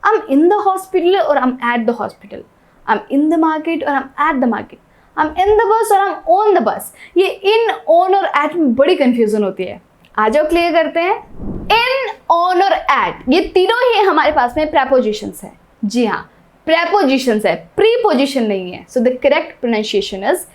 I am in the hospital और I am at the hospital, I am in the market और I am at the market, I am in the bus और I am on the बस। ये इन, on और eight में बड़ी confusion होती है। आ जाओ क्लियर करते हैं। इन, ऑन और एट ये तीनों ही हमारे पास में प्रेपोजिशंस है। जी हाँ, प्रेपोजिशंस है, प्रीपोजिशन नहीं है। So the correct pronunciation is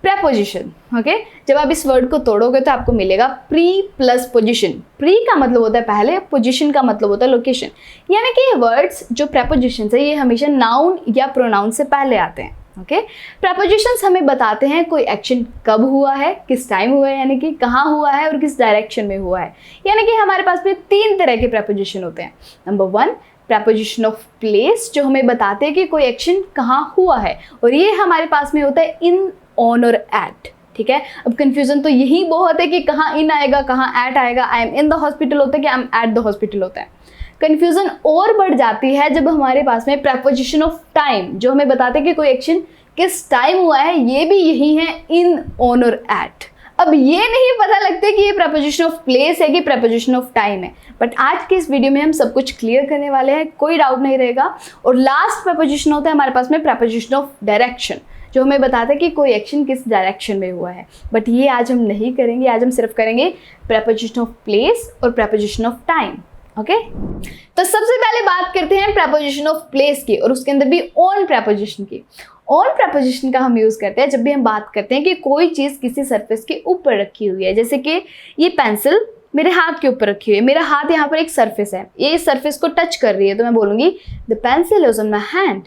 preposition. Okay, जब आप इस वर्ड को तोड़ोगे तो आपको मिलेगा प्री प्लस पोजिशन। प्री का मतलब होता है पहले, पोजिशन का मतलब होता है लोकेशन। यानी कि ये वर्ड्स जो प्रेपोजिशंस है ये हमेशा नाउन या प्रोनाउन से पहले आते हैं। ओके, प्रेपोजिशंस हमें बताते हैं कोई एक्शन कब हुआ है, किस टाइम हुआ है, यानी कि कहाँ हुआ है और किस डायरेक्शन में हुआ है। यानी कि हमारे पास में 3 तरह के प्रेपोजिशन होते हैं। नंबर 1 प्रेपोजिशन ऑफ प्लेस, जो हमें बताते हैं कि कोई एक्शन कहाँ हुआ है, और ये हमारे पास में होता है इन, ऑन और एट। ठीक है, अब कंफ्यूजन तो यही बहुत है कि कहाँ इन आएगा, कहाँ एट आएगा। आई एम इन द हॉस्पिटल होता है कि आई एम एट द हॉस्पिटल होता है। कंफ्यूजन और बढ़ जाती है जब हमारे पास में प्रेपोजिशन ऑफ टाइम, जो हमें बताते हैं कि कोई एक्शन किस टाइम हुआ है, ये भी यही है इन, ऑन और एट। अब ये नहीं पता लगता कि ये प्रेपोजिशन ऑफ प्लेस है कि प्रेपोजिशन ऑफ टाइम है, बट आज के इस वीडियो में हम सब कुछ क्लियर करने वाले हैं, कोई डाउट नहीं रहेगा। और लास्ट प्रेपोजिशन होता है हमारे पास में प्रेपोजिशन ऑफ डायरेक्शन, जो हमें बताता है कि कोई एक्शन किस डायरेक्शन में हुआ है। बट ये आज हम नहीं करेंगे, आज हम सिर्फ करेंगे प्रेपोजिशन ऑफ प्लेस और प्रेपोजिशन ऑफ टाइम। ओके, तो सबसे पहले बात करते हैं प्रेपोजिशन ऑफ प्लेस की, और उसके अंदर भी ऑन प्रेपोजिशन की। ऑन प्रेपोजिशन का हम यूज़ करते हैं जब भी हम बात करते हैं कि कोई चीज़ किसी सरफेस के ऊपर रखी हुई है। जैसे कि ये पेंसिल मेरे हाथ के ऊपर रखी हुई है, मेरा हाथ यहाँ पर एक सरफेस है, ये इस सरफेस को टच कर रही है, तो मैं बोलूँगी the pencil is on my hand,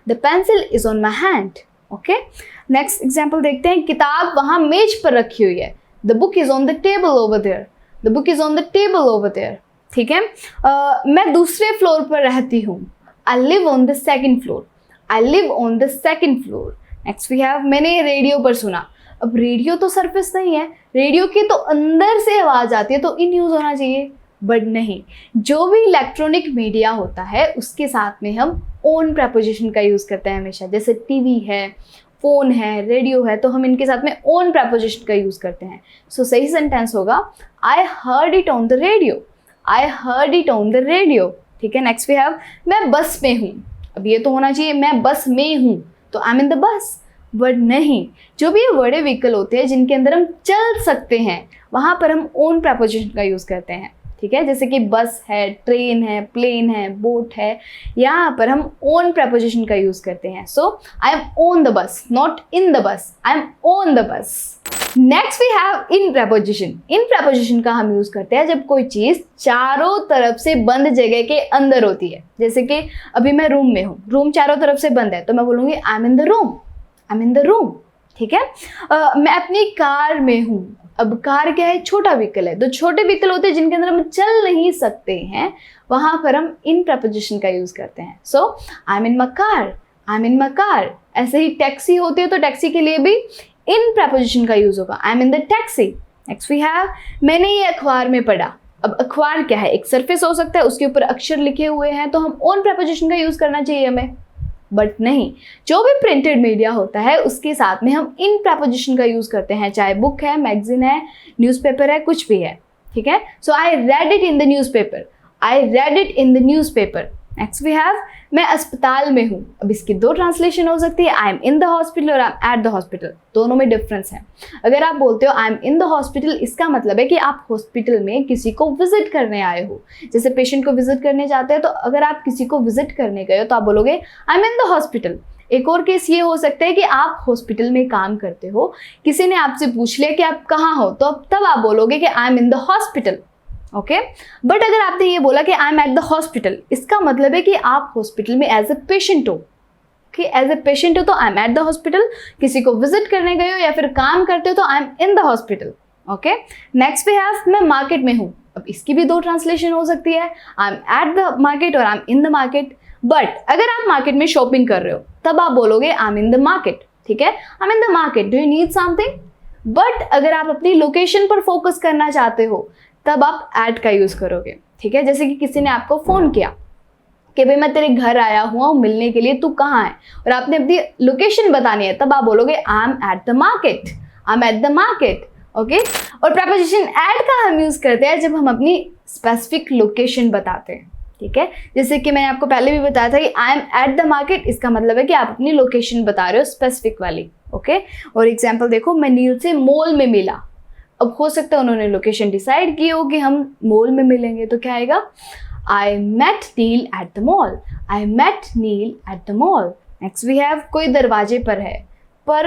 the pencil is on my hand. Okay, next example देखते हैं। किताब वहाँ मेज पर रखी हुई है, the book is on the table over there, the book is on the table over there. ठीक है, मैं दूसरे फ्लोर पर रहती हूँ, I live on the second floor, I live on the second floor. Next we have, मैंने radio पर सुना। अब रेडियो तो सरफेस नहीं है, रेडियो की तो अंदर से आवाज़ आती है, तो इन यूज़ होना चाहिए, बट नहीं। जो भी इलेक्ट्रॉनिक मीडिया होता है उसके साथ में हम ऑन प्रेपोजिशन का यूज़ करते हैं हमेशा। जैसे टीवी है, फ़ोन है, रेडियो है, तो हम इनके साथ में ऑन प्रेपोजिशन का यूज़ करते हैं। सो सही सेंटेंस होगा I heard it on the radio, I heard it on the radio. ठीक है, नेक्स्ट वी हैव, मैं बस में हूँ। अब ये तो होना चाहिए मैं बस में हूँ, तो आई एम इन द बस, बट नहीं। जो भी ये बड़े व्हीकल होते हैं जिनके अंदर हम चल सकते हैं, वहाँ पर हम ऑन प्रेपोजिशन का यूज़ करते हैं। ठीक है, जैसे कि बस है, ट्रेन है, प्लेन है, बोट है, यहाँ पर हम ऑन प्रेपोजिशन का यूज़ करते हैं। So I am on the bus, not in the bus, I am on the bus. Next we have in preposition. In preposition का हम यूज़ करते हैं जब कोई चीज़ चारों तरफ से बंद जगह के अंदर होती है। जैसे कि अभी मैं रूम में हूँ, रूम चारों तरफ से बंद है, तो मैं बोलूँगी आई am in the room, I am in the room. ठीक है, मैं अपनी कार में हूँ। अब कार क्या है, छोटा व्हीकल है, तो छोटे व्हीकल होते हैं जिनके अंदर हम चल नहीं सकते हैं, वहाँ पर हम इन प्रेपोजिशन का यूज़ करते हैं। So I am in my car, I am in my car. ऐसे ही टैक्सी होती है, तो टैक्सी के लिए भी इन प्रेपोजिशन का यूज़ होगा, I am in the taxi. Next we have, मैंने ये अखबार में पढ़ा। अब अखबार क्या है, एक सरफेस हो सकता है, उसके ऊपर अक्षर लिखे हुए हैं, तो हम ऑन प्रेपोजिशन का यूज़ करना चाहिए हमें, बट नहीं। जो भी प्रिंटेड मीडिया होता है उसके साथ में हम इन प्रेपोजिशन का यूज़ करते हैं, चाहे बुक है, मैगजीन है, न्यूज़पेपर है, कुछ भी है। ठीक है, so I read it in the newspaper, I read it in the newspaper. Next we have, मैं अस्पताल में हूँ। अब इसकी 2 ट्रांसलेशन हो सकती है, I am in the hospital और I am at the hospital. दोनों में डिफरेंस है। अगर आप बोलते हो I am in the hospital, इसका मतलब है कि आप हॉस्पिटल में किसी को विजिट करने आए हो। जैसे पेशेंट को विजिट करने जाते हैं, तो अगर आप किसी को विजिट करने गए हो तो आप बोलोगे आई एम इन द हॉस्पिटल। एक और केस ये हो सकता है कि आप हॉस्पिटल में काम करते हो, किसी ने आपसे पूछ लिया कि आप कहाँ हो, तो तब आप बोलोगे कि आई am in the hospital. Okay, but अगर आपने ये बोला कि आई एम एट द हॉस्पिटल, इसका मतलब है कि आप हॉस्पिटल में एज ए पेशेंट हो। कि एज ए पेशेंट हो तो I am at the hospital, किसी को विजिट करने गए हो या फिर काम करते हो तो I am in the hospital. Okay, next we have, मैं मार्केट में हूँ। अब इसकी भी 2 ट्रांसलेशन हो सकती है, I am at the market और I am in the market. But अगर आप मार्केट में शॉपिंग कर रहे हो तब आप बोलोगे आई एम इन द मार्केट। ठीक है, I am in the market, do you need something. But अगर आप अपनी लोकेशन पर फोकस करना चाहते हो तब आप एट का यूज़ करोगे। ठीक है, जैसे कि किसी ने आपको फ़ोन किया कि भाई मैं तेरे घर आया हुआ मिलने के लिए, तू कहाँ है, और आपने अपनी लोकेशन बतानी है, तब आप बोलोगे आई am at the market, I am at the market. Okay, और प्रेपोजिशन एट का हम यूज़ करते हैं जब हम अपनी स्पेसिफिक लोकेशन बताते हैं। ठीक है। जैसे कि मैंने आपको पहले भी बताया था कि आई एम एट द मार्केट, इसका मतलब है कि आप अपनी लोकेशन बता रहे हो स्पेसिफिक वाली, ओके। और एग्जाम्पल देखो, मैं नील से मॉल में मिला। अब हो सकता है उन्होंने लोकेशन डिसाइड की हो कि हम मॉल में मिलेंगे, तो क्या आएगा, I met Neil at the mall, I met Neil at the mall. Next we have, कोई दरवाजे पर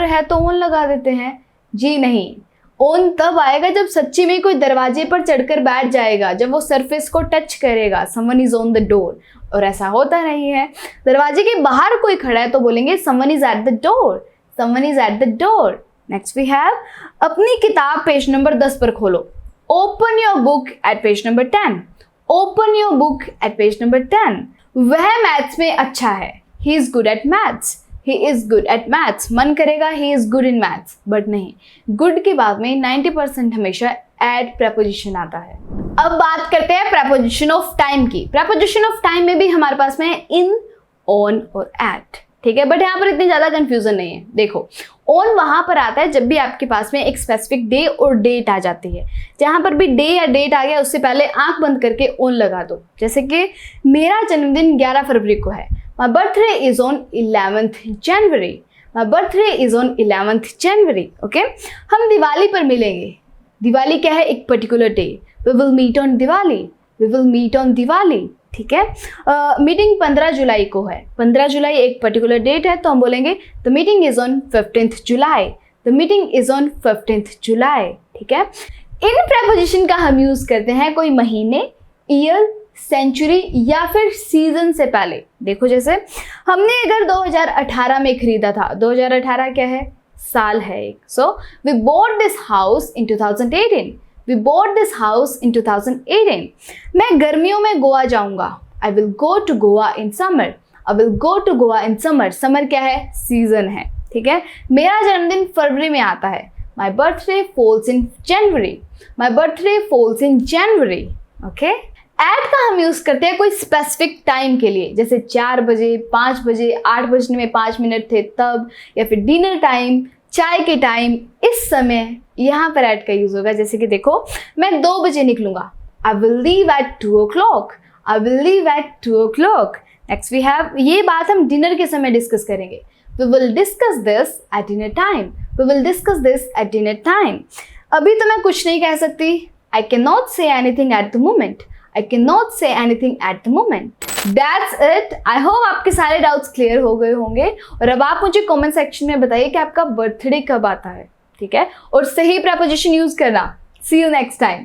है तो ऑन लगा देते हैं, जी नहीं, ऑन तब आएगा जब सच्ची में कोई दरवाजे पर चढ़कर बैठ जाएगा, जब वो सरफेस को टच करेगा, someone is on the door, और ऐसा होता नहीं है। दरवाजे के बाहर कोई खड़ा है तो बोलेंगे someone is at the door, someone is at the door. Next we have, अपनी किताब पेज नंबर 10 पर खोलो, open your book at page number 10, open your book at page number 10। वह मैथ्स में अच्छा है, he is good at maths, he is good at maths. मन करेगा he is good in maths, but नहीं, good के बाद में 90% हमेशा एट प्रेपोजिशन आता है। अब बात करते हैं प्रेपोजिशन ऑफ टाइम की। प्रेपोजिशन ऑफ टाइम में भी हमारे पास में है इन, ऑन और एट, ठीक है। बट यहाँ पर इतनी ज्यादा कंफ्यूजन नहीं है। देखो, ऑन वहां पर आता है जब भी आपके पास में एक स्पेसिफिक डे और डेट आ जाती है। जहां पर भी डे या डेट आ गया उससे पहले आंख बंद करके ऑन लगा दो। जैसे कि मेरा जन्मदिन 11 फरवरी को है, My birthday is on 11th January. My birthday is on 11th January. Okay? हम दिवाली पर मिलेंगे। दिवाली क्या है, एक particular day. We will meet on Diwali. We will meet on Diwali. ठीक है। मीटिंग 15 जुलाई को है। 15 जुलाई एक पर्टिकुलर डेट है, तो हम बोलेंगे The meeting is on 15th July. The meeting is on 15th July. ठीक है। इन प्रेपोजिशन का हम यूज करते हैं कोई महीने, ईयर, सेंचुरी या फिर सीजन से पहले। देखो, जैसे हमने अगर 2018 में खरीदा था, 2018 क्या है, साल है एक। So we bought this house in 2018, we bought this house in 2018। मैं गर्मियों में गोवा जाऊंगा, I will go to Goa in summer, I will go to Goa in summer. Summer क्या है, सीजन है, ठीक है। मेरा जन्मदिन फरवरी में आता है, my birthday falls in January, my birthday falls in January, okay. At का हम यूज करते हैं कोई स्पेसिफिक टाइम के लिए, जैसे 4 बजे, 5 बजे, 8 बजने में 5 मिनट थे तब, या फिर डिनर टाइम, चाय के टाइम, इस समय यहाँ पर एट का यूज होगा। जैसे कि देखो, मैं 2 बजे निकलूंगा, I will leave at 2 o'clock, I will leave at 2 o'clock। Next we have, ये बात हम डिनर के समय डिस्कस करेंगे, we will discuss this at dinner time, we will discuss this at dinner time. अभी तो मैं कुछ नहीं कह सकती, I can not say anything at the moment, I cannot say anything at the moment. That's it. I hope आपके सारे doubts clear हो गए होंगे। और अब आप मुझे कमेंट सेक्शन में बताइए कि आपका बर्थडे कब आता है, ठीक है। और सही प्रेपोजिशन यूज करना। See you next time.